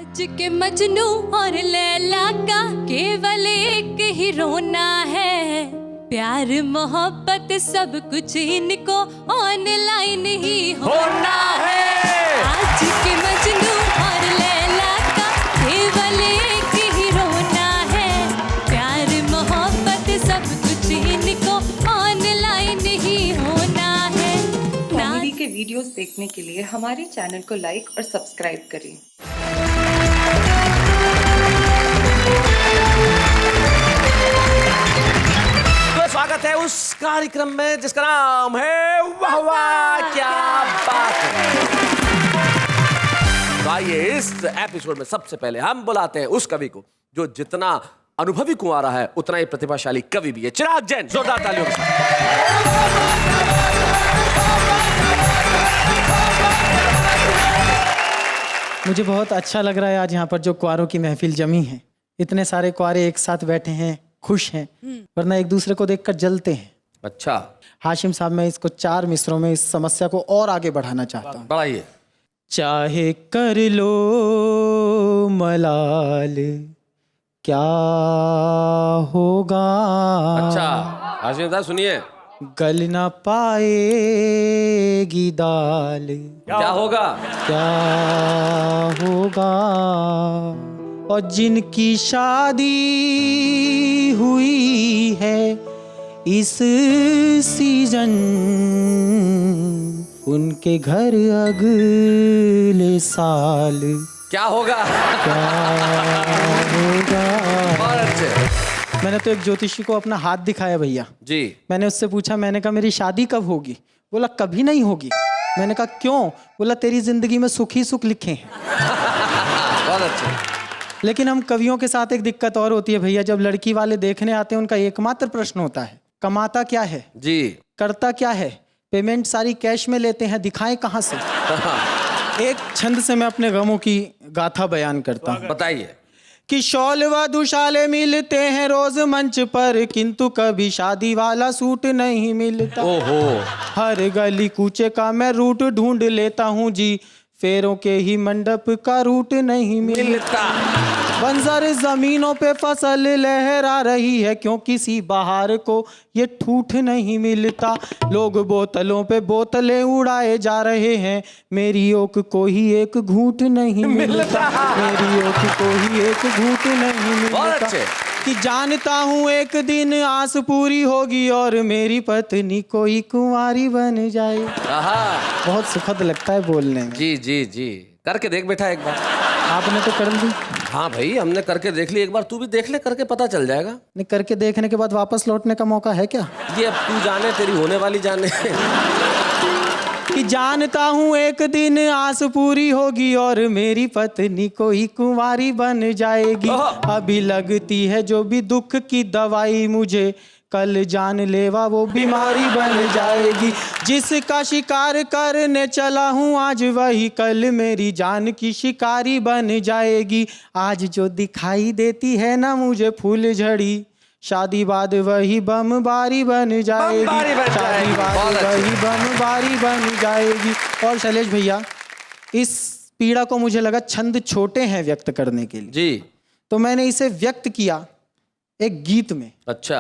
आज के मजनू और लैला का केवल एक ही रोना है। प्यार मोहब्बत सब कुछ इनको ऑनलाइन ही होना है। आज के मजनू और लैला का केवल एक ही रोना है। प्यार मोहब्बत सब कुछ इनको ऑनलाइन ही होना है। कॉमेडी के वीडियोस देखने के लिए हमारे चैनल को लाइक और सब्सक्राइब करें। स्वागत है उस कार्यक्रम में जिसका नाम है वाह वाह क्या बात है। तो आइए इस एपिसोड में सबसे पहले हम बुलाते हैं उस कवि को जो जितना अनुभवी कुंवारा है उतना ही प्रतिभाशाली कवि भी है। चिराग जैन, जोरदार तालियों के साथ। मुझे बहुत अच्छा लग रहा है आज यहाँ पर जो कुंवारों की महफिल जमी है। इतने सारे कुंवारे एक साथ बैठे हैं, खुश हैं, वरना एक दूसरे को देखकर जलते हैं। अच्छा हाशिम साहब, मैं इसको 4 मिसरों में इस समस्या को और आगे बढ़ाना चाहता हूँ। बढ़ाइए। चाहे कर लो मलाल क्या होगा। अच्छा हाशिम साहब सुनिए। गल ना पाएगी दाल क्या होगा। क्या होगा। और जिनकी शादी हुई है इस सीजन उनके घर अगले साल क्या होगा। क्या होगा। बहुत अच्छे। मैंने तो एक ज्योतिषी को अपना हाथ दिखाया भैया जी। मैंने उससे पूछा, मैंने कहा मेरी शादी कब होगी। बोला कभी नहीं होगी। मैंने कहा क्यों। बोला तेरी जिंदगी में सुख ही सुख लिखे हैं। बहुत अच्छे। लेकिन हम कवियों के साथ एक दिक्कत और होती है भैया, जब लड़की वाले देखने आते हैं उनका एकमात्र प्रश्न होता है कमाता क्या है जी, करता क्या है, पेमेंट सारी कैश में लेते हैं, दिखाएं कहाँ से। एक छंद से मैं अपने गमों की गाथा बयान करता हूँ। बताइए। कि शौल व दुशाले मिलते हैं रोज मंच पर, किंतु कभी शादी वाला सूट नहीं मिलता। ओहो। हर गली कूचे का मैं रूट ढूंढ लेता हूँ जी, फेरों के ही मंडप का रूट नहीं मिलता। बंजर जमीनों पे फसल लहरा रही है, क्यों किसी बहार को ये ठूठ नहीं मिलता। लोग बोतलों पे बोतलें उड़ाए जा रहे हैं, मेरी ओक को ही एक घूंट नहीं मिलता। मेरी ओक को ही एक घूंट नहीं मिलता। कि जानता हूँ एक दिन आस पूरी होगी और मेरी पत्नी कोई कुंवारी बन जाए। बहुत सुखद लगता है बोलने में। जी जी जी, करके देख बेटा एक बार। आपने तो कर ली। हाँ भाई, हमने करके देख ली, एक बार तू भी देख ले, करके पता चल जाएगा। नहीं, करके देखने के बाद वापस लौटने का मौका है क्या। ये अब तू जाने, तेरी होने वाली जाने। कि जानता हूँ एक दिन आस पूरी होगी और मेरी पत्नी कोई कुंवारी बन जाएगी। अभी लगती है जो भी दुख की दवाई मुझे, कल जान लेवा वो बीमारी बन जाएगी। जिसका शिकार करने चला हूँ आज वही कल मेरी जान की शिकारी बन जाएगी। आज जो दिखाई देती है ना मुझे फूल झड़ी, शादी बाद वही बमबारी बन जाएगी। शादी बाद वही बमबारी बन जाएगी। और शैलेश भैया, इस पीड़ा को मुझे लगा छंद छोटे हैं व्यक्त करने के लिए जी, तो मैंने इसे व्यक्त किया एक गीत में। अच्छा।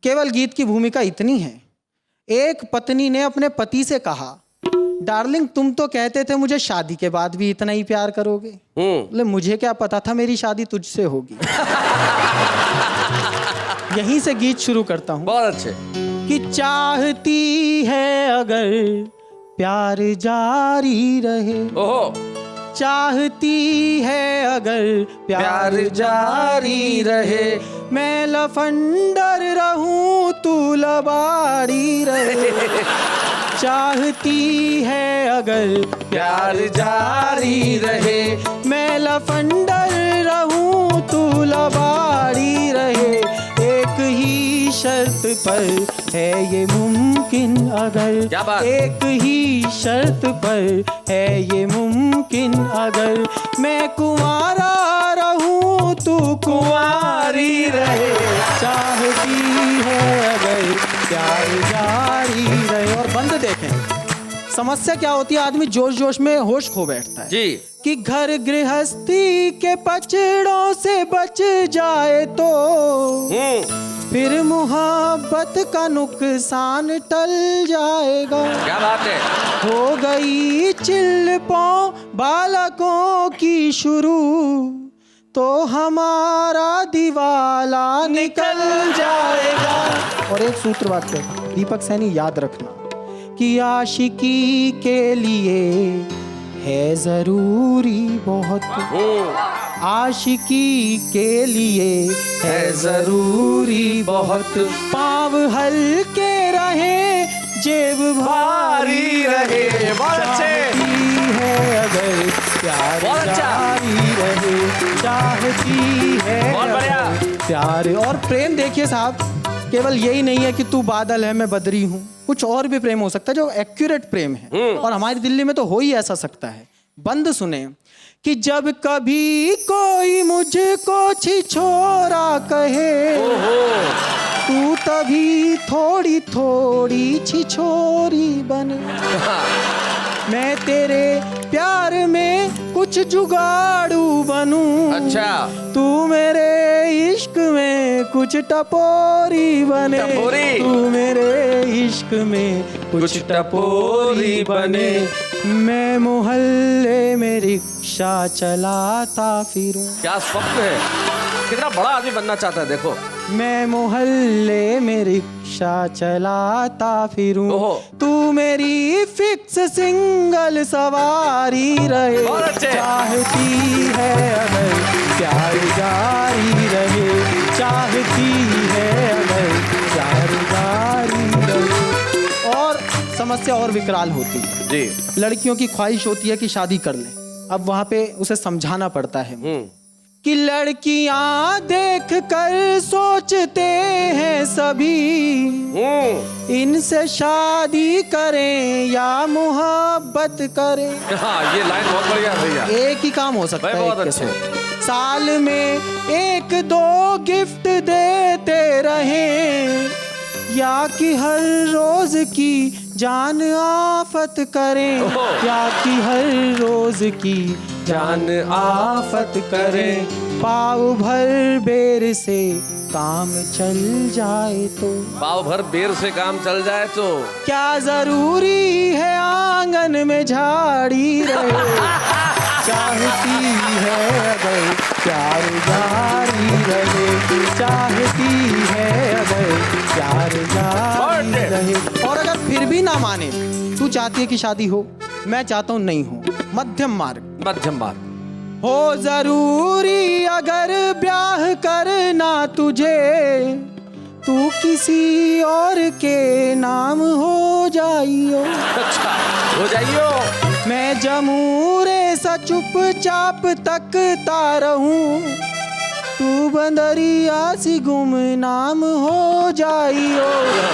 केवल गीत की भूमिका इतनी है, एक पत्नी ने अपने पति से कहा, डार्लिंग तुम तो कहते थे मुझे शादी के बाद भी इतना ही प्यार करोगे। बोले मुझे क्या पता था मेरी शादी तुझसे होगी। यहीं से गीत शुरू करता हूँ। बहुत अच्छे। कि चाहती है अगर प्यार जारी रहे, ओहो। चाहती है अगर प्यार जारी रहे, मैं लफंडर रहूं तू लबाड़ी रहे। चाहती है अगर प्यार जारी रहे, मैं लफंडर रहूं तू लबाड़ी रहे। एक ही शर्त पर है ये मुमकिन अगर, क्या बात? एक ही शर्त पर है ये मुमकिन अगर, मैं कुंवारा रहूं तू कुंवारी रहे। चाहती है अगर प्यार जारी रहे। और बंद देखें, समस्या क्या होती है, आदमी जोश जोश में होश खो बैठता है जी। कि घर गृहस्थी के पचड़ों से बच जाए तो फिर मोहब्बत का नुकसान टल जाएगा। क्या बात है। हो गई चिल्पों बालकों की शुरू तो हमारा दिवाला निकल जाएगा। और एक सूत्र वाक्य दीपक सैनी याद रखना कि आशिकी के लिए है जरूरी बहुत, आशिकी के लिए है जरूरी बहुत, पाँव हल्के रहे जेब भारी रहे, बहुत अच्छे है अगर प्यार बहुत अच्छा। जारी रहे, चाहती है बहुत बढ़िया। प्यार और प्रेम। देखिए साहब, केवल यही नहीं है कि तू बादल है मैं बदरी हूँ, कुछ और भी प्रेम हो सकता है जो एक्यूरेट प्रेम है, और हमारी दिल्ली में तो हो ही ऐसा सकता है। बंद सुने कि जब कभी कोई मुझको छिछोरा कहे तू तभी थोड़ी थोड़ी छिछोरी बने, मैं तेरे प्यार में कुछ जुगाड़ू बनूं, अच्छा। तू मेरे इश्क में कुछ टपोरी बने, टपोरी। तू मेरे इश्क में कुछ टपोरी बने, मैं मोहल्ले में रिक्शा चलाता फिरूं। क्या स्वप्न है, कितना बड़ा आदमी बनना चाहता है। देखो, मैं मोहल्ले में रिक्शा चलाता फिरूं, ओहो। तू मेरी फिक्स सिंगल सवारी रहे, बहुत अच्छे। चाहती है अगर प्यार जारी रहे, चाहती है अगर प्यार जारी रहे। और समस्या और विकराल होती है जी। लड़कियों की ख्वाहिश होती है कि शादी कर ले। अब वहां पे उसे समझाना पड़ता है कि लड़कियां देख कर सोचते हैं सभी इनसे शादी करें या मोहब्बत करें। हाँ, ये लाइन बहुत बढ़िया है भैया। एक ही काम हो सकता भाई है बहुत एक के अच्छे। साथ। साल में एक दो गिफ्ट देते रहें या कि हर रोज की जान आफत करें, ओहो। या कि हर रोज की जान आफत करें, पाव भर बेर से काम चल जाए तो, पाव भर बेर से काम चल जाए तो क्या जरूरी है आंगन में झाड़ी रहे, चाहती है अगर प्यार जारी रहे, चाहती है अगर प्यार जारी रहे। और अगर फिर भी ना माने, तू चाहती है कि शादी हो, मैं चाहता हूँ नहीं हो, मध्यम मार्ग। मध्यम बात। हो जरूरी अगर ब्याह करना तुझे, तू किसी और के नाम हो जाइयो। अच्छा, हो जाइयो। मैं जमूरे सा चुपचाप तकता रहूं, तू बंदरिया सी गुमनाम हो जाइयो,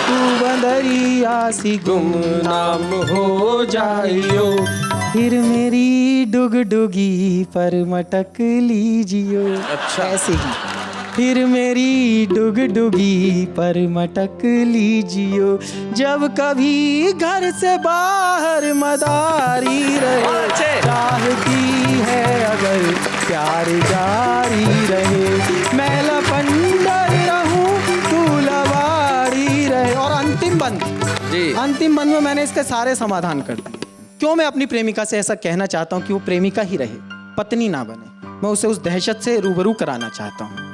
तू बंदरिया सी गुमनाम हो जाइयो, फिर मेरी डुगडुगी पर मटक लीजियो। अच्छा। ऐसे ही फिर मेरी डुगडुगी पर मटक लीजियो, जब कभी घर से बाहर मदारी रहे, चाहती है अगर प्यार जारी रहे, मैं लफंडर रहूं तू लवारी रहे। और अंतिम बंद जी। अंतिम बंद में मैंने इसके सारे समाधान कर दिए। क्यों मैं अपनी प्रेमिका से ऐसा कहना चाहता हूँ कि वो प्रेमिका ही रहे, पत्नी ना बने। मैं उसे उस दहशत से रूबरू कराना चाहता हूँ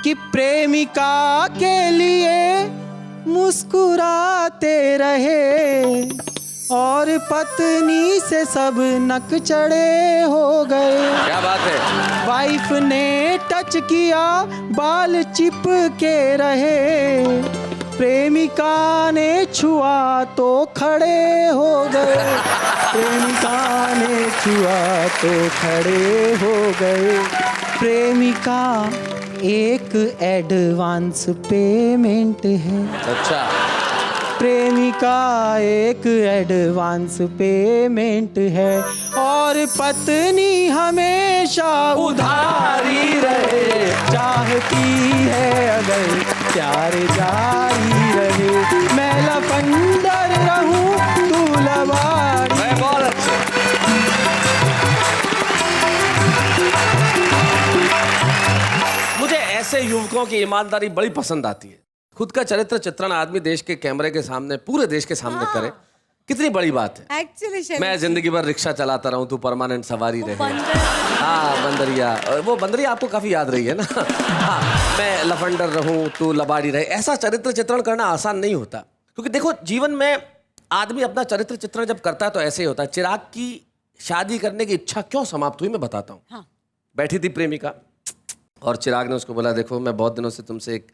कि प्रेमिका के लिए मुस्कुराते रहे और पत्नी से सब नक चढ़े हो गए। क्या बात है। वाइफ ने टच किया बाल चिपके रहे, प्रेमिका ने छुआ तो खड़े हो गए, प्रेमिका ने छुआ तो खड़े हो गए। प्रेमिका एक एडवांस पेमेंट है। अच्छा। प्रेमिका एक एडवांस पेमेंट है और पत्नी हमेशा उधारी रहे, चाहती है अगर प्यार जारी रहे, मैं लफंडर रहूं तू लवारी ऐसे युवकों की ईमानदारी बड़ी पसंद आती है। खुद का चरित्र चित्रण आदमी देश के कैमरे के सामने, पूरे देश के सामने करे, कितनी बड़ी बात है। एक्चुअली मैं जिंदगी भर रिक्शा चलाता रहूं, तू परमानेंट सवारी रहे। हाँ बंदरिया, वो बंदरिया आपको काफी याद रही है ना। हाँ, मैं लफंडर रहूं, तू लबाड़ी रहे। ऐसा चरित्र चित्रण करना आसान नहीं होता, क्योंकि देखो जीवन में आदमी अपना चरित्र चित्रण जब करता है तो ऐसे ही होता है। चिराग की शादी करने की इच्छा क्यों समाप्त हुई मैं बताता हूँ। हाँ। बैठी थी प्रेमिका और चिराग ने उसको बोला, देखो मैं बहुत दिनों से तुमसे एक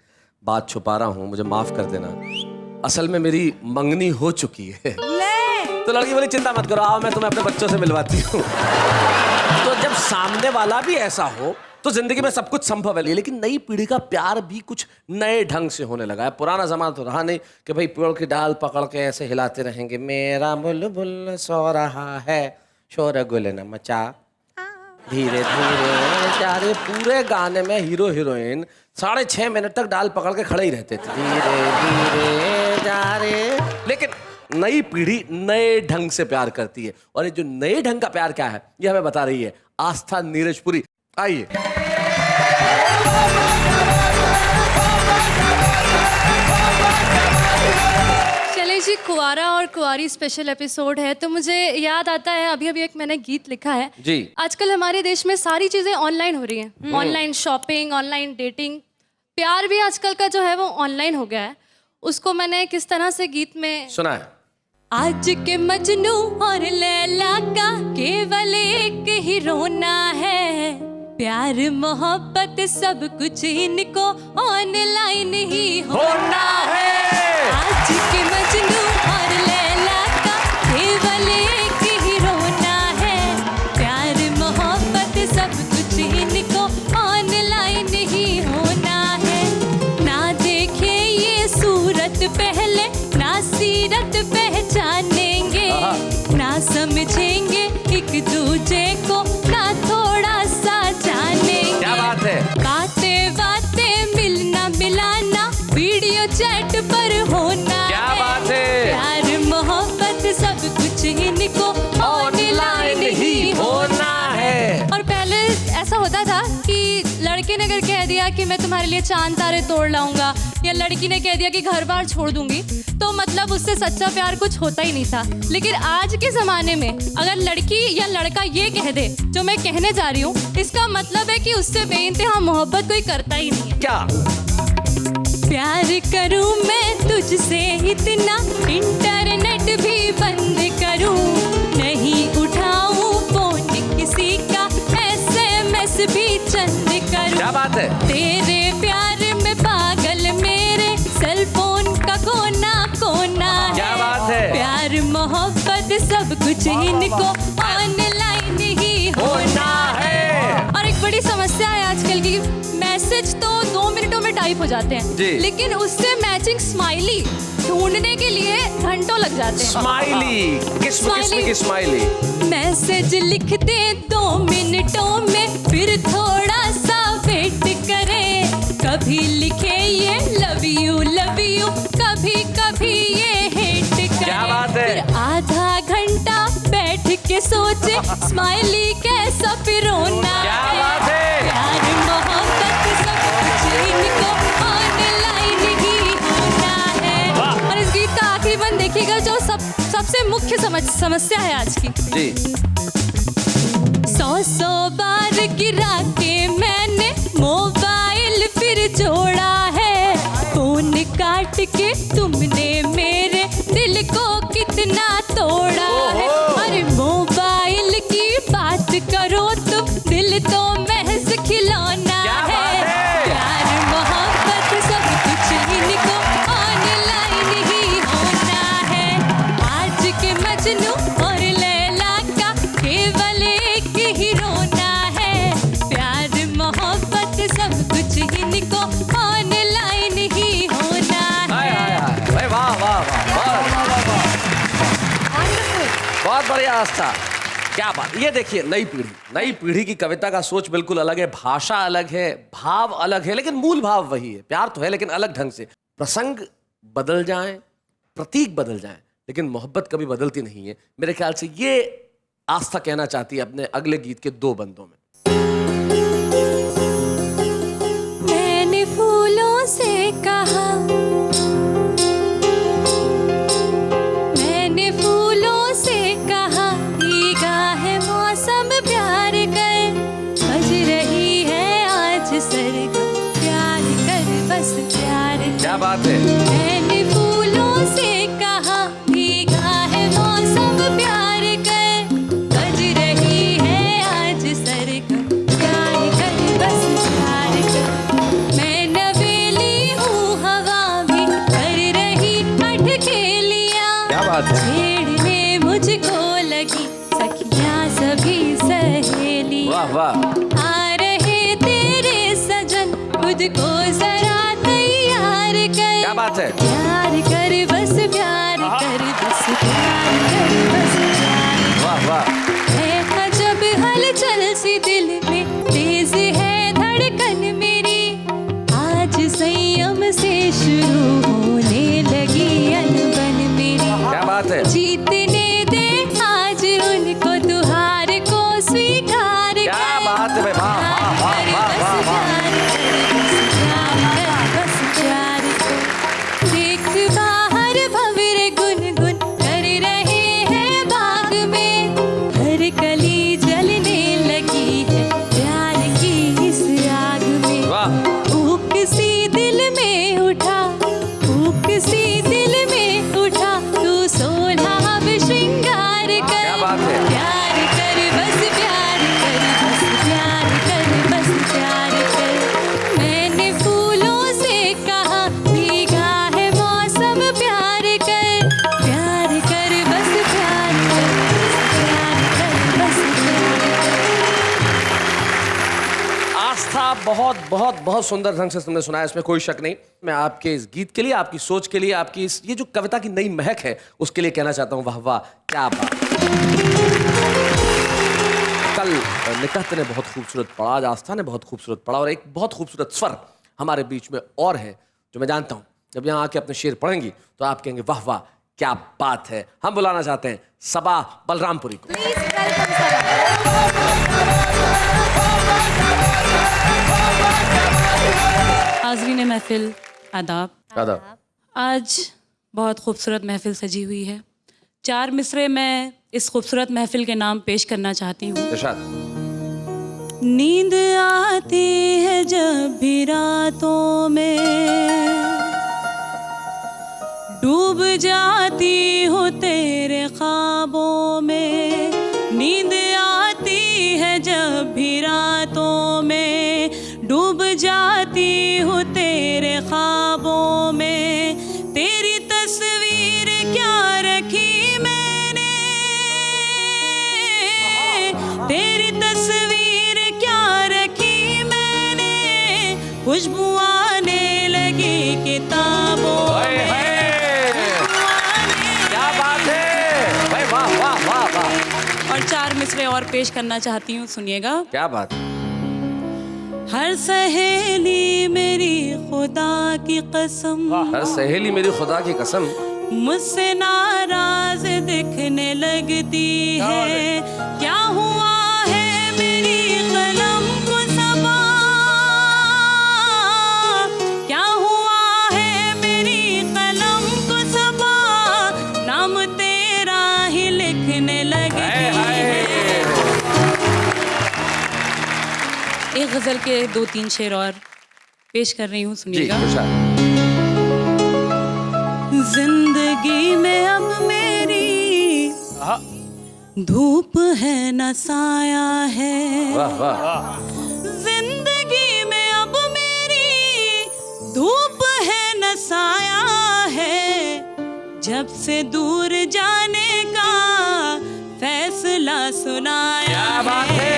बात छुपा रहा हूँ, मुझे माफ कर देना, असल में मेरी मंगनी हो चुकी है। तो लड़की बोली, चिंता मत करो, आओ मैं तुम्हें अपने बच्चों से मिलवाती हूँ। तो जब सामने वाला भी ऐसा हो तो जिंदगी में सब कुछ संभव है। लेकिन नई पीढ़ी का प्यार भी कुछ नए ढंग से होने लगा है। पुराना जमाना तो रहा नहीं कि भाई पेड़ की डाल पकड़ के ऐसे हिलाते रहेंगे, मेरा बुलबुल सो रहा है, शोर गुल न मचा, धीरे धीरे जा रे। पूरे गाने में हीरो हीरोइन 6.5 मिनट तक डाल पकड़ के खड़े ही रहते थे, धीरे धीरे जा रे। लेकिन नई पीढ़ी नए ढंग से प्यार करती है, और ये जो नए ढंग का प्यार क्या है ये हमें बता रही है आस्था नीरजपुरी। आइए। शैलेश जी, कुंवारा और कुंवारी स्पेशल एपिसोड है तो मुझे याद आता है अभी अभी एक मैंने गीत लिखा है जी। आजकल हमारे देश में सारी चीजें ऑनलाइन हो रही हैं, ऑनलाइन शॉपिंग, ऑनलाइन डेटिंग, प्यार भी आजकल का जो है वो ऑनलाइन हो गया है। उसको मैंने किस तरह से गीत में सुना है। आज के मजनू और लैला का केवल एक ही रोना है, प्यार मोहब्बत सब कुछ इनको ऑनलाइन ही होना है। आज के मजनू और लैला का केवल एक ही रोना है, प्यार मोहब्बत सब कुछ इनको ऑनलाइन ही होना है। ना देखे ये सूरत पहले, ना सीरत पहचानेंगे, ना समझेंगे एक दूजे को, ना थोड़ा सा जानेंगे। क्या बात है। बातें बातें मिलना मिलाना वीडियो चैट पर होना। क्या बात है। प्यार मोहब्बत सब कुछ इनको ऑनलाइन ही होना है। और पहले ऐसा होता था कि लड़के ने अगर कह दिया कि मैं तुम्हारे लिए चांद तारे तोड़ लाऊंगा, या लड़की ने कह दिया कि घर बार छोड़ दूंगी, तो मतलब उससे सच्चा प्यार कुछ होता ही नहीं था। लेकिन आज के जमाने में अगर लड़की या लड़का ये कह दे जो मैं कहने जा रही हूँ, इसका मतलब है कि उससे बेइंतहा मोहब्बत कोई करता ही नहीं है। क्या प्यार करूं मैं तुझसे इतना, इंटरनेट भी बंद करूं, नहीं उठाऊं फोन किसी का, SMS भी चंद करूं। क्या बात है। तेरे प्यार में पागल मेरे सेल फोन का कोना कोना है। क्या बात है। प्यार मोहब्बत सब कुछ इनको ऑनलाइन ही होना है। और एक बड़ी समस्या है आजकल की, मैसेज तो 2 मिनटों में टाइप हो जाते हैं जी। लेकिन उससे मैचिंग स्माइली ढूंढने के लिए घंटों लग जाते हैं। स्माइली, किस किस्म की स्माइली। मैसेज लिखते 2 मिनटों में, फिर थोड़ा सा वेट करें, कभी लिखे ये लव यू, कभी कभी ये हेट करें। क्या बात है। फिर आधा घंटा बैठ के सोचे स्माइली कैसा फिर रोना। क्या बात है। प्यार मोहब्बत सब कुछ इनको ऑनलाइन ही होना है। और इस गीत का आखिरी बंद देखिएगा जो सबसे मुख्य समस्या है आज की जी। 100 बार गिरा के मैंने मोबाइल फिर जोड़ा है, फोन काट के तुमने मेरे दिल को कितना तोड़ा है। अरे मोबाइल की बात करो तुम, दिल तो महज खिलौना है। प्यार मोहब्बत सब कुछ इनको ऑनलाइन ही होना है। आज के मजनू और लैला का केवल एक ही रोना है, प्यार मोहब्बत सब कुछ इनको ऑनलाइन ही होना है। वाह वाह वाह, बहुत बढ़िया आस्था, क्या बात। ये देखिए नई पीढ़ी की कविता का सोच बिल्कुल अलग है, भाषा अलग है, भाव अलग है, लेकिन मूल भाव वही है। प्यार तो है लेकिन अलग ढंग से। प्रसंग बदल जाएं, प्रतीक बदल जाएं, लेकिन मोहब्बत कभी बदलती नहीं है। मेरे ख्याल से ये आस्था कहना चाहती है अपने अगले गीत के 2 बंदों में। मैंने बात है। मैंने फूलों से कहा भीगा है मौसम प्यार कर, बज रही है आज सरगम प्यार कर बस प्यार कर। मैं नवेली हूँ हवा भी कर रही अटखेलियाँ, क्या बात है। छेड़ने मुझको लगी सखियाँ सभी सहेलियाँ। वाह वाह। आ रहे तेरे सजन मुझको जरा तैयार कर, क्या बात है। प्यार कर बस प्यार कर बस प्यार कर बस प्यार कर। वाह वाह। है अजब हलचल सी दिल में, तेज है धड़कन मेरी, आज संयम से शुरू होने लगी अनबन मेरी। क्या बात है। जीतने दे आज उनको तू हार को स्वीकार कर। क्या बात है भाई, वाह वाह वाह वाह वाह वाह। देख बाहर भंवर गुनगुन कर रहे हैं बाग में, हर कली जलने लगी है प्यार की इस आग में। वाह। ऊक सी दिल में उठा, ऊक सी दिल में उठा, तू सोलह श्रृंगार कर। क्या बात है। प्यार कर बस प्यार कर बस प्यार कर बस प्यार कर। मैंने फूलों से कहा भीगा है मौसम प्यार कर, प्यार कर बस प्यार कर बस प्यार कर। आस्था, बहुत बहुत बहुत सुंदर ढंग से तुमने सुनाया, इसमें कोई शक नहीं। मैं आपके इस गीत के लिए, आपकी सोच के लिए, आपकी इस ये जो कविता की नई महक है उसके लिए कहना चाहता हूँ वाह वाह, क्या बात। कल निकहत ने बहुत खूबसूरत पढ़ा, आज आस्था ने बहुत खूबसूरत पढ़ा, और एक बहुत खूबसूरत स्वर हमारे बीच में और है जो मैं जानता हूँ जब यहाँ आके अपने शेर पढ़ेंगी तो आप कहेंगे वाह वाह क्या बात है। हम बुलाना चाहते हैं सबा बलरामपुरी को। हाज़रीन महफिल आदाब। आदाब। आज बहुत खूबसूरत महफिल सजी हुई है। 4 मिसरे मैं इस खूबसूरत महफिल के नाम पेश करना चाहती हूँ। इरशाद। नींद आती है जब भी रातों में, डूब जाती हूँ तेरे ख्वाबों में। नींद आती है जब भी रातों में, डूब जाती हूँ तेरे ख्वाबों में। तेरी तस्वीर क्या रखी मैंने, तेरी तस्वीर क्या रखी मैंने, खुशबू आने लगी किताबों में। क्या बात है भाई, वाह वाह वाह वाह। और 4 मिसरे और पेश करना चाहती हूँ, सुनिएगा। क्या बात। हर सहेली मेरी खुदा की कसम, हर सहेली मेरी खुदा की कसम, मुझसे नाराज दिखने लगती है। क्या हुआ है मेरी कलम को सबा, क्या हुआ है मेरी कलम को सबा, नाम तेरा ही लिखने लगती है। एक गजल के 2-3 शेर और पेश कर रही हूँ, जी सुनिएगा। इरशाद। जिंदगी में अब मेरी धूप है न साया है, वाह वाह। जिंदगी में अब मेरी धूप है न साया है, जब से दूर जाने का फैसला सुनाया। क्या बात है।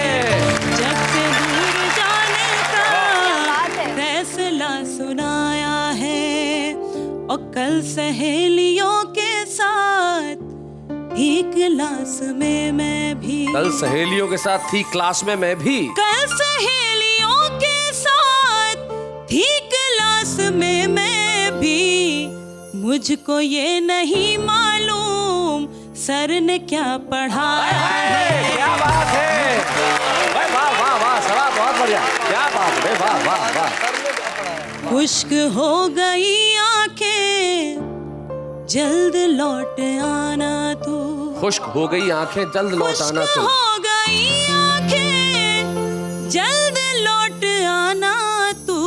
जब से दूर जाने का फैसला सुनाया है, और कल सहेलियों के साथ थी क्लास में मैं भी, कल सहेलियों के साथ थी क्लास में मैं भी, कल सहेलियों के साथ थी क्लास में मैं भी, मुझको ये नहीं मालूम सर ने क्या पढ़ाया है। क्या बात है भाई, वाह वाह वाह सवा, बहुत बढ़िया, क्या बात है, वाह वाह वाह। खुश्क हो गई आंखें जल्द लौट आना तू, खुश्क हो गई आंखें जल्द लौट आना खुश्क तू, हो गई आंखें जल्द लौट आना तू,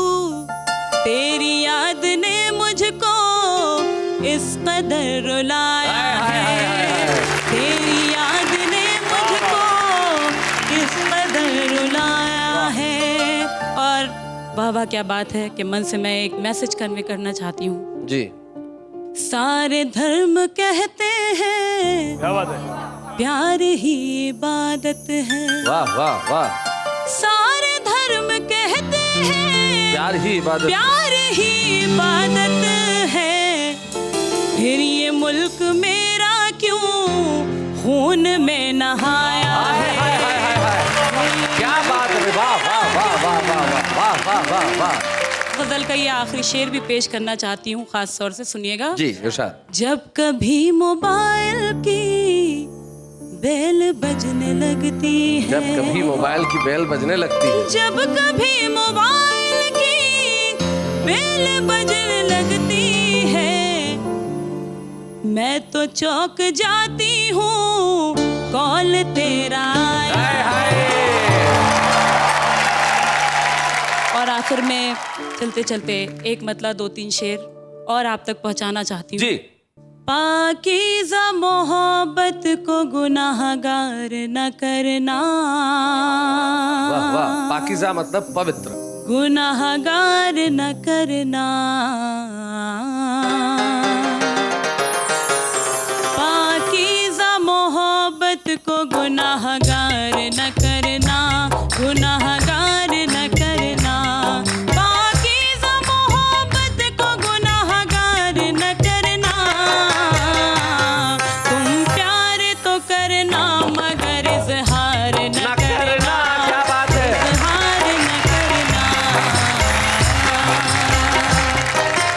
तेरी याद ने मुझको इस कदर रुलाया है, तेरी याद ने मुझको इस कदर रुलाया है। और वाह वाह क्या बात है कि मन से मैं एक मैसेज कन्वे करना चाहती हूँ। जी। सारे धर्म कहते हैं क्या बात है, प्यार ही इबादत है। वाह वाह वाह। सारे धर्म कहते हैं प्यार ही इबादत, प्यार ही इबादत है। फिर ये मुल्क मेरा क्यों खून में नहाया है। क्या बात है, वाह वाह वाह वाह वाह वाह वाह वाह वाह। गजल का ये आखिरी शेर भी पेश करना चाहती हूँ, खास तौर से सुनिएगा। जी इरशाद। जब कभी मोबाइल की बेल बजने लगती है, जब कभी मोबाइल की बेल बजने लगती है, जब कभी मोबाइल की बेल बजने लगती है, मैं तो चौंक जाती हूँ कॉल तेरा आया। और आखिर में चलते चलते एक मतलब 2-3 शेर और आप तक पहुंचाना चाहती हूँ। जी। पाकीज़ा मोहब्बत को गुनाहगार न करना। वाह वाह। पाकीज़ा मतलब पवित्र, गुनाहगार न करना। पाकीज़ा मोहब्बत को गुनाहगार न करना, गुनाहगार न करना। पाकीज़ा मोहब्बत को गुनाहगार न करना। तुम प्यार तो करना मगर इज़हार न करना। क्या बात है। इज़हार न करना।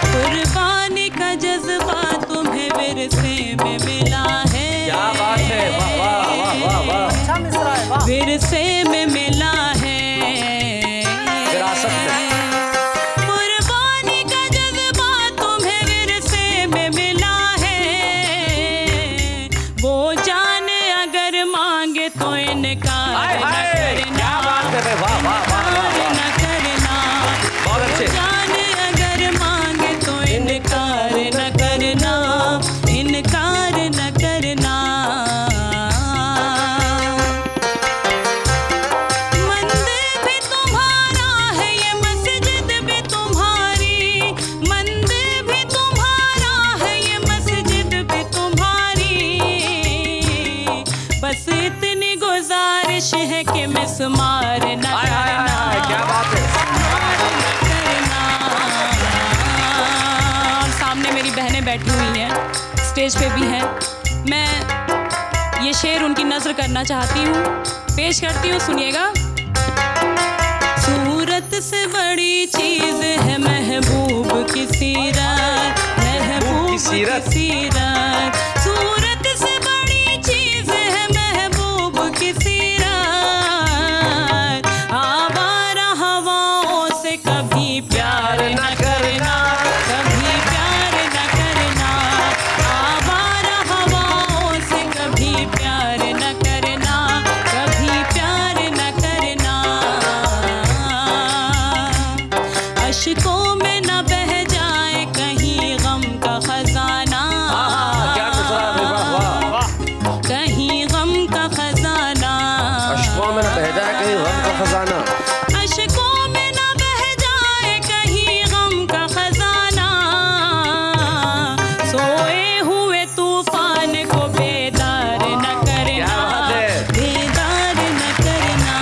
कुर्बानी का जज्बा तुम्हें विरसे में मिला है। क्या बात है, वाह वाह वाह वाह वाह। विरसे में मिला है, विरासत में। कुर्बानी का जज्बा तुम्हें विरसे में मिला है। वो जान अगर मांगे तो इनकार हाय न हाय, करना। क्या बात है, वाह वाह वाह वाह इनकार वाह। न करना। बहुत अच्छे। जान अगर मांगे तो इनकार न करना, इनकार न करना। मंदिर भी तुम्हारा है, ये मस्जिद भी तुम्हारी। मंदिर भी तुम्हारा है, ये मस्जिद भी तुम्हारी। बस इतनी गुजारिश है कि मिसमार न हाय हाय करना। हाय, क्या बात है। करना। और सामने मेरी बहनें बैठी हुई हैं, स्टेज पे भी हैं। मैं ये शेर उनकी नज़र करना चाहती हूँ, पेश करती हूँ, सुनिएगा। सूरत से बड़ी चीज़ है महबूब की सीरत, महबूब की सीरत। सीरत। सूरत से बड़ी चीज़ है महबूब की सीरत। आवारा हवाओं से कभी प्यार न करना, कभी प्यार न करना। आवारा हवाओं से कभी प्यार न करना, कभी प्यार न करना। अश्कों में न बह जाए कहीं गम का खजाना। क्या गुज़रा है, वाह वाह। कहीं गम का खजाना। अश्कों में न बह जाए कहीं गम का खजाना। अश्कों में न बह जाए कहीं गम का खजाना। सोए हुए तूफान को बेदार न करना, क्या बात है। बेदार न करना।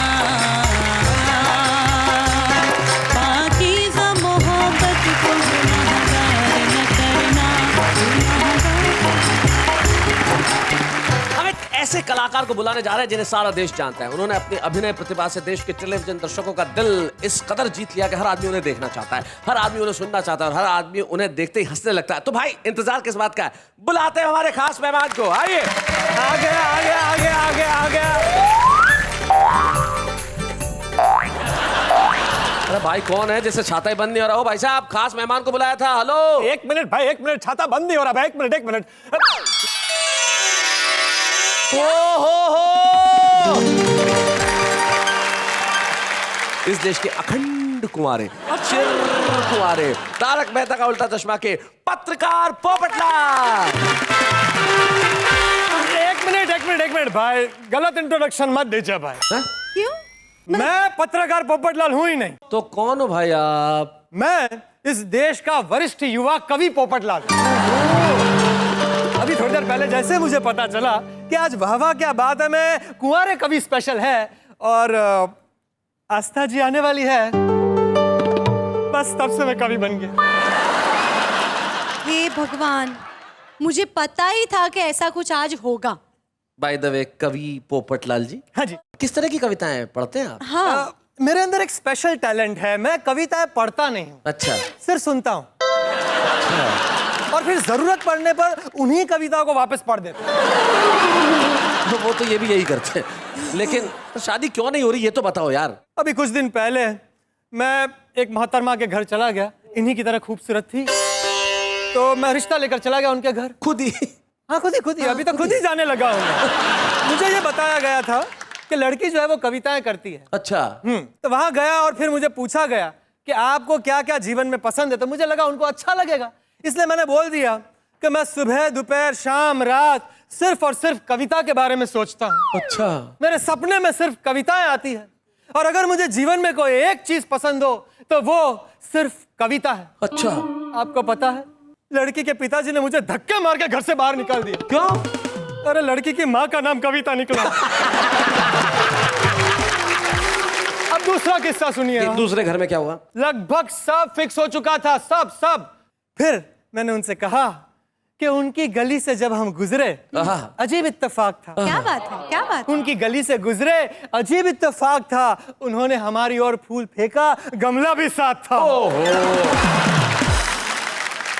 पाकीज़ा मोहब्बत को गुनाहगार न करना, हम एक ऐसे कलाकार को बुलाने जा रहे हैं जिन्हें सारा देश जानता है। उन्होंने अपनी अभिनय प्रतिभा से देश के टेलीविजन दर्शकों का दिल इस कदर जीत लिया कि हर आदमी उन्हें देखना चाहता है, हर आदमी उन्हें सुनना चाहता है और हर आदमी उन्हें देखते ही हंसने लगता है। तो भाई इंतजार किस बात का है, बुलाते हैं हमारे खास मेहमान को। आइए। आ गया आ गया आ गया आ गया आ गया। अरे भाई कौन है जिससे छाता ही बंद नहीं हो रहा हो? भाई साहब खास मेहमान को बुलाया था। हेलो। 1 मिनट भाई, 1 मिनट, छाता बंद नहीं हो रहा भाई। 1 मिनट 1 मिनट। ओ हो। इस देश के अखंड कुंवारे, चिर कुंवारे, तारक मेहता का उल्टा चश्मा के पत्रकार पोपटलाल। एक मिनट भाई, गलत इंट्रोडक्शन मत दीजिए भाई। क्यों? मैं पत्रकार पोपटलाल हूं ही नहीं। तो कौन हो भाई आप? मैं इस देश का वरिष्ठ युवा कवि पोपटलाल। अभी थोड़ी देर पहले जैसे मुझे पता चला कि आज वाह वाह क्या बात है, मैं कुंवारे कवि स्पेशल है और आस्था जी आने वाली है, बस तब से मैं कवि बन गया। हे भगवान, मुझे पता ही था कि ऐसा कुछ आज होगा। बाय द वे, कवि पोपटलाल जी, हाँ जी। किस तरह की कविताएं पढ़ते हैं आप? हाँ, मेरे अंदर एक स्पेशल टैलेंट है, मैं कविताएं पढ़ता नहीं हूँ, अच्छा, सिर्फ सुनता हूँ और फिर जरूरत पड़ने पर उन्हीं कविताओं को वापस पढ़ देता हूँ। तो वो तो ये भी यही करते हैं, लेकिन शादी क्यों नहीं हो रही ये तो बताओ यार। अभी कुछ दिन पहले मैं एक मोहतरमा के घर चला गया, इन्हीं की तरह खूबसूरत थी, तो मैं रिश्ता लेकर चला गया उनके घर। खुद ही? हाँ खुद ही, अभी तो खुद ही जाने लगा हूँ मैं। मुझे ये बताया गया था कि लड़की जो है वो कविताएं करती है। अच्छा। तो वहां गया और फिर मुझे पूछा गया कि आपको क्या क्या जीवन में पसंद है, तो मुझे लगा उनको अच्छा लगेगा, इसलिए मैंने बोल दिया कि मैं सुबह दोपहर शाम रात सिर्फ और सिर्फ कविता के बारे में सोचता हूँ। अच्छा। मेरे सपने में सिर्फ कविताएं आती है और अगर मुझे जीवन में कोई एक चीज पसंद हो तो वो सिर्फ कविता है। अच्छा। आपको पता है, लड़की के पिताजी ने मुझे धक्के मार के घर से बाहर निकाल दिया। क्यों? अरे लड़की की माँ का नाम कविता निकला। अब दूसरा किस्सा सुनिए। दूसरे घर में क्या हुआ? लगभग सब फिक्स हो चुका था, सब। फिर मैंने उनसे कहा कि उनकी गली से जब हम गुजरे, अजीब इत्तेफाक था। क्या बात है, क्या बात है? उनकी गली से गुजरे, अजीब इत्तेफाक था, उन्होंने हमारी ओर फूल फेंका, गमला भी साथ था।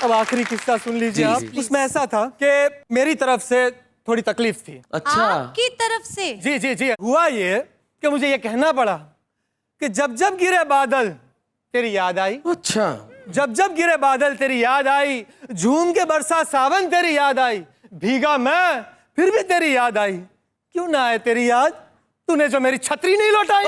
अब आखिरी किस्सा सुन लीजिए आप। उसमें ऐसा था कि मेरी तरफ से थोड़ी तकलीफ थी। अच्छा। आपकी तरफ से? जी। हुआ ये कि मुझे ये कहना पड़ा कि जब जब गिरे बादल तेरी याद आई। अच्छा। जब जब गिरे बादल तेरी याद आई, झूम के बरसा सावन तेरी याद आई, भीगा मैं फिर भी तेरी याद आई, क्यों ना आए तेरी याद, तूने जो मेरी छतरी नहीं लौटाई।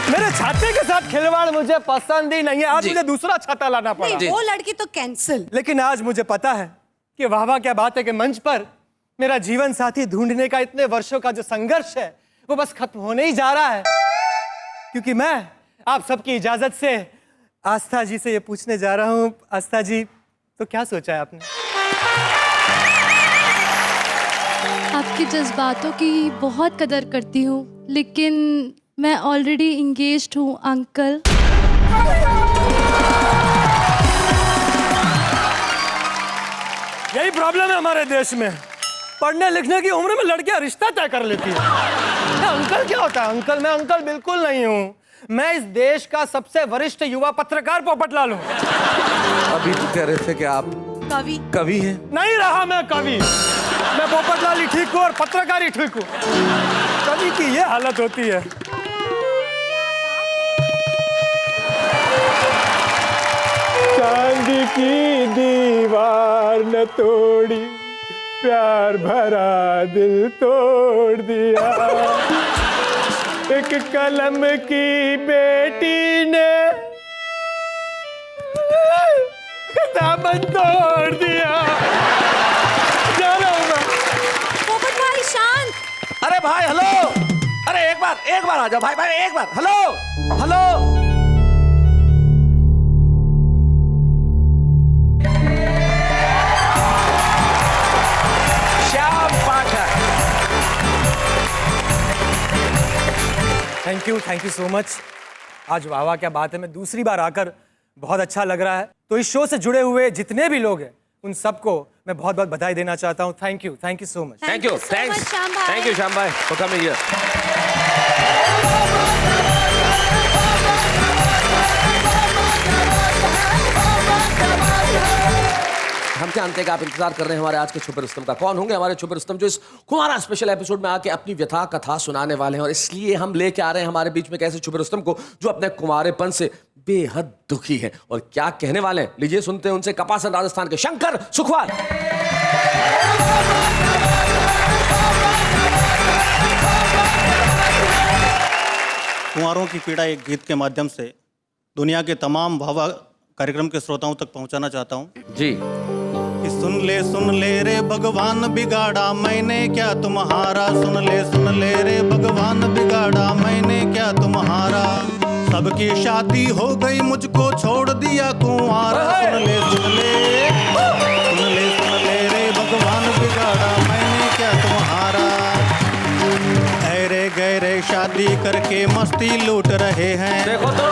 मेरे छाते के साथ खिलवाड़ मुझे पसंद ही नहीं है, आज मुझे दूसरा छाता लाना पड़ा। नहीं, वो लड़की तो कैंसिल। लेकिन आज मुझे पता है कि वाह वाह क्या बात है कि मंच पर मेरा जीवन साथी ढूंढने का इतने वर्षों का जो संघर्ष है वो बस खत्म होने ही जा रहा है, क्योंकि मैं आप सबकी इजाजत से आस्था जी से ये पूछने जा रहा हूँ। आस्था जी, तो क्या सोचा है आपने? आपके जज्बातों की बहुत कदर करती हूँ, लेकिन मैं ऑलरेडी इंगेज्ड हूँ अंकल। यही प्रॉब्लम है हमारे देश में, पढ़ने लिखने की उम्र में लड़कियां रिश्ता तय कर लेती है। अंकल क्या होता है? अंकल, मैं अंकल बिल्कुल नहीं हूँ, मैं इस देश का सबसे वरिष्ठ युवा पत्रकार पोपटलाल हूँ। अभी तो कह रहे थे कि आप कवि हैं। नहीं रहा मैं कवि, मैं पोपटलाल ही ठीक हूँ और पत्रकार ही ठीक हूँ। कवि की ये हालत होती है। चांदी की दीवार न तोड़ी, प्यार भरा दिल तोड़ दिया, एक कलम की बेटी ने दामन तोड़ दिया। जा रहा हूं मैं। पोपट भाई शांत। अरे भाई हेलो, अरे एक बार आ जाओ भाई, एक बार hello. Shyam Pathak. Thank you so much. आज वाह वाह क्या बात है, मैं दूसरी बार आकर बहुत अच्छा लग रहा है। तो इस शो से जुड़े हुए जितने भी लोग हैं उन सबको मैं बहुत बहुत बधाई देना चाहता हूँ। Thank you so much. Thank you Shyam भाई फॉर कमिंग हियर। हम जानते हैं कि आप इंतजार कर रहे हैं हमारे आज के छुपे रुस्तम का। कौन होंगे हमारे छुपे रुस्तम जो इस कुमारा स्पेशल एपिसोड में आके अपनी व्यथा कथा सुनाने वाले हैं, और इसलिए हम लेके आ रहे हैं हमारे बीच में एक ऐसे छुपे रुस्तम को जो अपने कुमारेपन से बेहद दुखी है। और क्या कहने वाले हैं, लीजिए सुनते हैं उनसे। कपासन राजस्थान के शंकर सुखवाल। कुंवारों की पीड़ा एक गीत के माध्यम से दुनिया के तमाम भावा कार्यक्रम के श्रोताओं तक पहुंचाना चाहता हूं जी। कि सुन ले रे भगवान बिगाड़ा मैंने क्या तुम्हारा, सुन ले रे भगवान बिगाड़ा मैंने क्या तुम्हारा, सबकी शादी हो गई मुझको छोड़ दिया कुंवारा, सुन ले रे भगवान बिगाड़ा मैंने क्या तुम्हारा, ऐरे गहरे शादी करके मस्ती लूट रहे हैं, देखो तो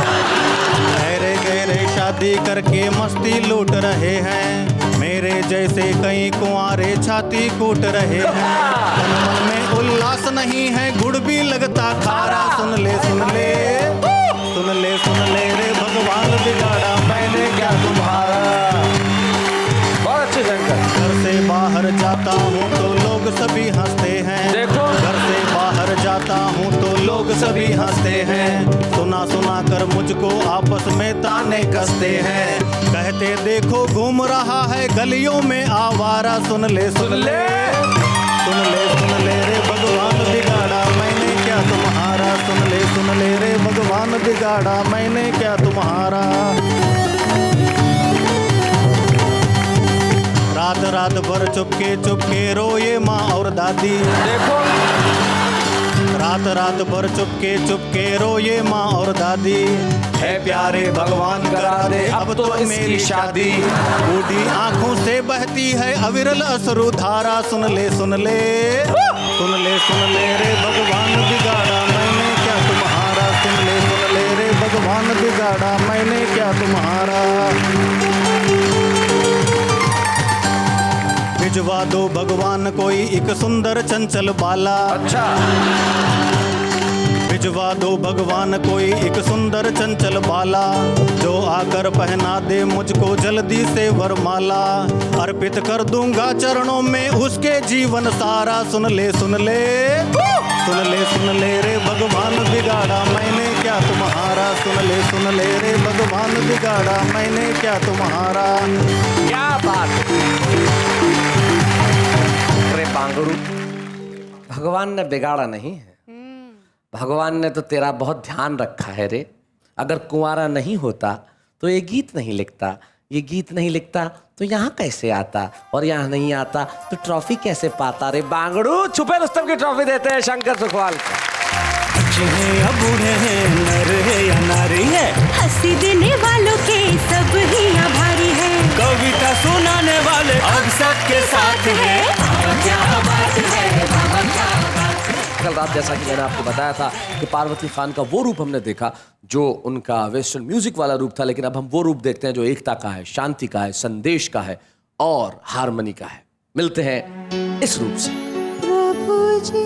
ऐरे गहरे शादी करके मस्ती लूट रहे हैं, मेरे जैसे कई कुंवारे छाती कूट रहे हैं, तन मन में उल्लास नहीं है गुड़ भी लगता खारा, सुन ले रे भगवान बिगाड़ा मैंने क्या तुम्हारा, बहुत अच्छे शंकर। घर से बाहर जाता हूँ तो लोग सभी हंसते हैं, देखो घर से बाहर जाता हूँ तो लोग सभी हंसते हैं, सुना कर मुझको आपस में ताने कसते हैं, कहते देखो घूम रहा है गलियों में आवारा, सुन ले रे भगवान बिगाड़ा मैंने क्या तुम्हारा, सुन ले रे भगवान बिगाड़ा मैंने क्या तुम्हारा, रात भर चुपके रोए माँ और दादी, देखो रात भर चुपके रोए माँ और दादी, है प्यारे भगवान करा दे अब तो मेरी शादी, बूढ़ी आंखों से बहती है अविरल अश्रु धारा, सुन ले रे भगवान बिगाड़ा मैंने क्या तुम्हारा, सुन ले रे भगवान बिगाड़ा मैंने क्या तुम्हारा, भिजवा दो भगवान कोई एक सुंदर चंचल बाला, अच्छा भिजवा दो भगवान कोई एक सुंदर चंचल बाला, जो आकर पहना दे मुझको जल्दी से वरमाला, अर्पित कर दूंगा चरणों में उसके जीवन सारा, सुन ले रे भगवान बिगाड़ा मैंने क्या तुम्हारा, सुन ले रे भगवान बिगाड़ा मैंने क्या तुम्हारा, क्या बात रे बांगड़ू, भगवान ने बिगाड़ा नहीं है, भगवान ने तो तेरा बहुत ध्यान रखा है रे, अगर कुंवारा नहीं होता तो ये गीत नहीं लिखता, ये गीत नहीं लिखता तो यहाँ कैसे आता, और यहाँ नहीं आता तो ट्रॉफी कैसे पाता रे बांगड़ू, छुपे रुस्तम की ट्रॉफी देते हैं शंकर सुखवाल को। बच्चे हैं या बूढ़े हैं, नर है या नारी है, हंसी देने वालों के सब ही आभारी है, कविता सुनाने वाले अब सबके साथ है, क्या बात है बाबा क्या बात है। कल रात जैसा कि मैंने आपको बताया था कि पार्वती खान का वो रूप हमने देखा जो उनका वेस्टर्न म्यूजिक वाला रूप था, लेकिन अब हम वो रूप देखते हैं जो एकता का है, शांति का है, संदेश का है और हारमोनी का है। मिलते हैं इस रूप से। प्रभु जी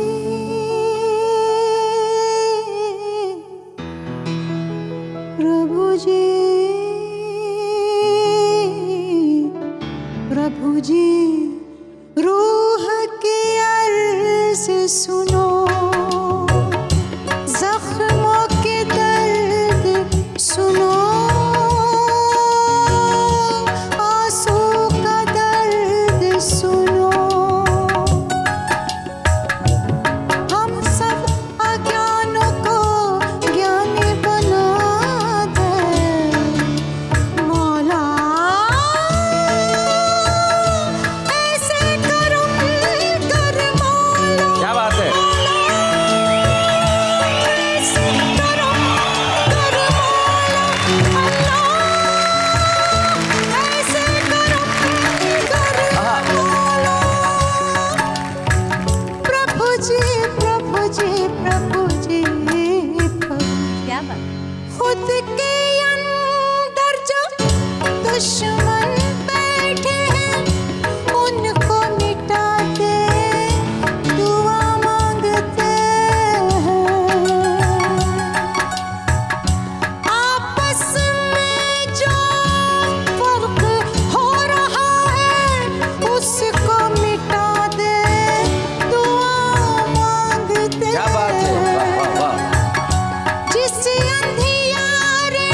प्रभु जी रूह की अर्ज सुनो, जख्मों के दर्द सुनो, आंसू का दर्द सुनो, हम सब अज्ञानों को ज्ञानी बना दे मौला, ऐसे करम कर मौला, क्या बात है, ऐसे करम कर मौला, अल्लाह ऐसे करम कर मौला, प्रभु जी प्रभु जी प्रभु जी प्रभु। क्या बात, खुद के अंदर जो दुश्मन बैठे हैं उनको मिटा दे, दुआ मांगते हैं, आपस में जो फर्क हो रहा है उसको मिटा दे, दुआ मांगते क्या बात है, वाह वाह वाह। जिस अंधियारे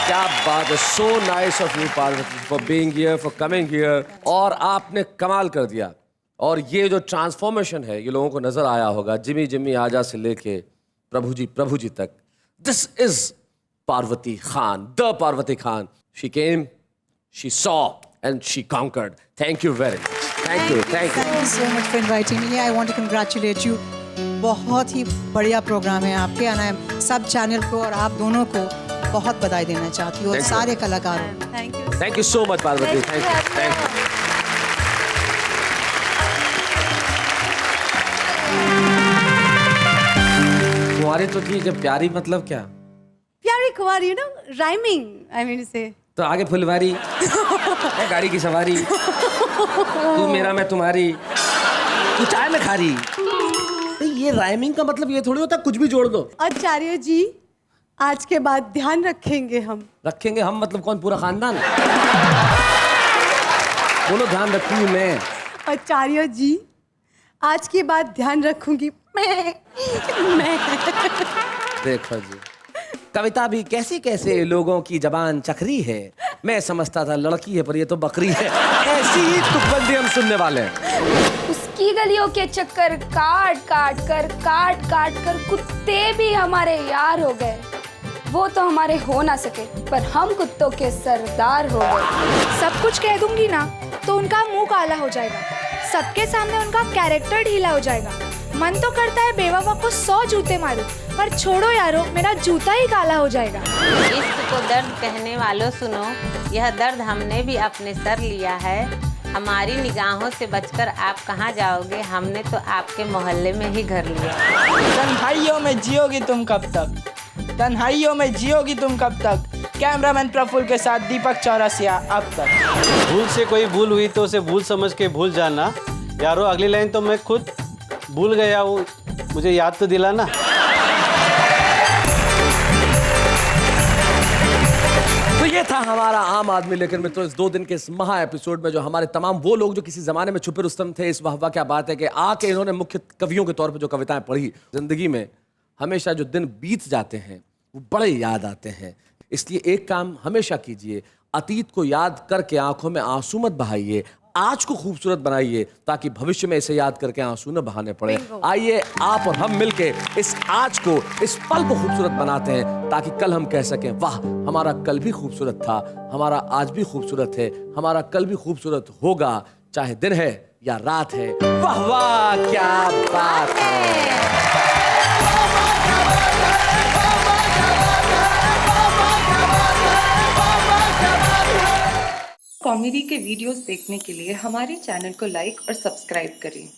क्या बात है, so nice of you Parvati for being here, for coming here. और आपने कमाल कर दिया। और ये जो ट्रांसफॉर्मेशन है ये लोगों को नजर आया होगा, जिमी जिमी आजा से लेके प्रभु जी तक। This is Parvati Khan, the Parvati Khan. She came, she saw and she conquered. Thank you very much. Thank you. Thank you so much for inviting me. I want to congratulate you. बहुत ही बढ़िया प्रोग्राम है आपके, और मैं सब चैनल को और आप दोनों को बहुत बधाई देना चाहती हूँ, और Thank you. सारे कलाकारों। Thank you so much Parvati. Thank you. कुंवारी तो ठीक है, प्यारी मतलब क्या? प्यारी कुंवारी, राइमिंग, आई मीन से। तो आगे फुलवारी है, गाड़ी की सवारी, तू मेरा मैं तुम्हारी, तू चाय में खारी। ये राइमिंग का मतलब ये थोड़ी होता कुछ भी जोड़ दो। आचार्य जी, आज के बाद ध्यान रखेंगे हम। रखेंगे हम मतलब कौन, पूरा खानदान? बोलो ध्यान रखूंगी मैं। आचार्य जी, आज के बाद ध्यान रखूंगी मैं। देखो जी, कविता भी कैसे कैसे लोगों की जबान चखरी है। मैं समझता था लड़की है पर ये तो बकरी है। ऐसी ही तुकबंदी हम सुनने वाले हैं। उसकी गलियों के चक्कर काट काट कर कुत्ते भी हमारे यार हो गए। वो तो हमारे हो ना सके, पर हम कुत्तों के सरदार हो गए। सब कुछ कह दूंगी ना तो उनका मुंह काला हो जाएगा, सबके सामने उनका कैरेक्टर ढीला हो जाएगा। मन तो करता है बेवफा को 100 जूते मारूं, पर छोड़ो यारो, मेरा जूता ही काला हो जाएगा। इश्क को दर्द कहने वालों सुनो, यह दर्द हमने भी अपने सर लिया है। हमारी निगाहों से बचकर आप कहाँ जाओगे, हमने तो आपके मोहल्ले में ही घर लिया। तन्हाइयों में जियोगी तुम कब तक, तन्हाइयों में जियोगी तुम कब तक। कैमरामैन प्रफुल्ल के साथ दीपक चौरसिया अब तक। भूल से कोई भूल हुई तो उसे भूल समझ के भूल जाना। यारो अगली लाइन तो मैं खुद भूल गया हूँ, मुझे याद तो दिलाना। तो ये था हमारा आम आदमी लेकिन मित्रों इस 2 दिन के इस महा एपिसोड में जो हमारे तमाम वो लोग जो किसी जमाने में छुपे रुस्तम थे, इस वाह क्या बात है कि आके इन्होंने मुख्य कवियों के तौर पे जो कविताएं पढ़ी। जिंदगी में हमेशा जो दिन बीत जाते हैं वो बड़े याद आते हैं। इसलिए एक काम हमेशा कीजिए, अतीत को याद करके आंखों में आंसू मत बहाइए, आज को खूबसूरत बनाइए ताकि भविष्य में इसे याद करके आंसू न बहाने पड़े। आइए आप और हम मिलके इस आज को, इस पल को खूबसूरत बनाते हैं ताकि कल हम कह सकें वाह हमारा कल भी खूबसूरत था, हमारा आज भी खूबसूरत है, हमारा कल भी खूबसूरत होगा, चाहे दिन है या रात है। वाह वाह क्या बात है। कॉमेडी के वीडियोस देखने के लिए हमारे चैनल को लाइक और सब्सक्राइब करें।